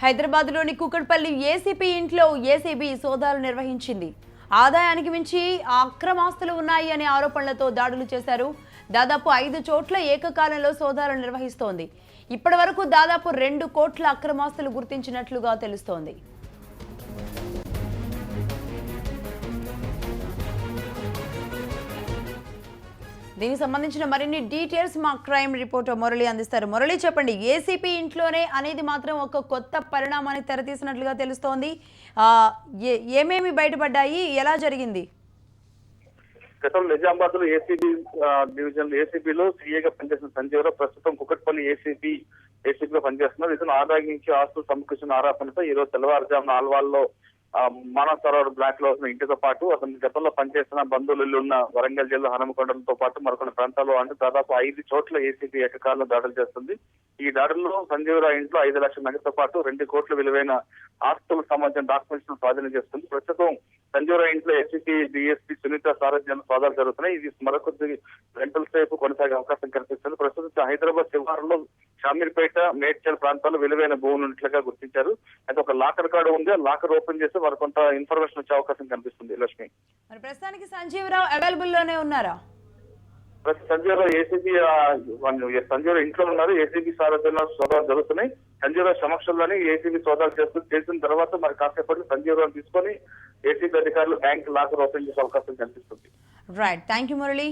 హైదరాబాద్లోని కూకట్పల్లి ఏసీపీ ఇంట్లో ఏసీబీ సోదాలు నిర్వహించింది. ఆదాయానికి మించి అక్రమాస్తులు ఉన్నాయి అనే ఆరోపణలతో దాడులు చేశారు. దాదాపు 5 చోట్ల ఏకకాలంలో సోదాలు నిర్వహిస్తోంది. ఇప్పటి వరకు దాదాపు 2 కోట్ల అక్రమాస్తులు గుర్తించినట్లుగా తెలుస్తోంది. దీనికి సంబంధించిన మరిన్ని డీటెయిల్స్ మా క్రైమ్ రిపోర్టర్ మురళి అందిస్తారు. మురళి, చెప్పండి. ఏసీపీ ఇంట్లోనే అనేది మాత్రం ఒక కొత్త పరిణామాన్ని తెరతీసినట్లుగా తెలుస్తోంది. ఏమేమి బయటపడ్డాయి, ఎలా జరిగింది? గతంలో నిజామాబాద్ లో ఏసీబీ డివిజన్ ఏసీబీలో సీఏగా పనిచేసిన సంజీవరావు ప్రస్తుతం కుకట్పల్లి ఏసీబీలో పనిచేస్తున్నారు. ఇతను ఆదాయం నుంచి ఆస్తులు సమకూర్చిన ఆరోపణతో ఈ రోజు తెల్లవారుజామున ఆల్వాల్లో మానవ సరోవర్ బ్లాక్ లో ఉన్న ఇంటితో పాటు అతని గతంలో పనిచేసిన బంధువులు ఉన్న వరంగల్ జిల్లా హనుమకొండలతో పాటు మరికొన్ని ప్రాంతాల్లో అంటే దాదాపు 5 చోట్ల ఏసీబీ ఏకకాలంలో దాడులు చేస్తుంది. ఈ దాడుల్లో సంజీవరావు ఇంట్లో 5 లక్షల నగదుతో పాటు 2 కోట్ల విలువైన ఆస్తులకు సంబంధించిన డాక్యుమెంట్స్ స్వాధీనం చేస్తుంది. ప్రస్తుతం సంజీవరావు ఇంట్లో ఏసీపీ డీఎస్పీ సునీత సారథ్యంలో సోదాలు జరుగుతున్నాయి. ఇది మరొకొద్ది గంటల సేపు కొనసాగే అవకాశం కనిపిస్తుంది. ప్రస్తుతం హైదరాబాద్ శివారులో షామీర్పేట, మేడ్చల్ ప్రాంతాల్లో విలువైన భూములు ఉన్నట్లుగా గుర్తించారు. అయితే ఒక లాకర్ కార్డు ఉంది. ఆ లాకర్ ఓపెన్ చేసి వారు కొంత ఇన్ఫర్మేషన్ వచ్చే అవకాశం కనిపిస్తుంది. లక్ష్మి, మరి ప్రస్తుతానికి సంజీవరావు అవైలబుల్ లోనే ఉన్నారా? సంజీవరావు సంజీవరావు ఇంట్లో ఉన్నారు. ఏసీబీ సారథ్యంలో సోదాలు జరుగుతున్నాయి. సంజీవరావు సమక్షంలోనే ఏసీబీ సోదాలు చేసిన తర్వాత మరి కాసేపటి సంజీవరావు తీసుకొని ఏసీబీ అధికారులు బ్యాంక్ లాకర్ ఓపెన్ చేసే అవకాశం కనిపిస్తుంది. Right, thank you Murali.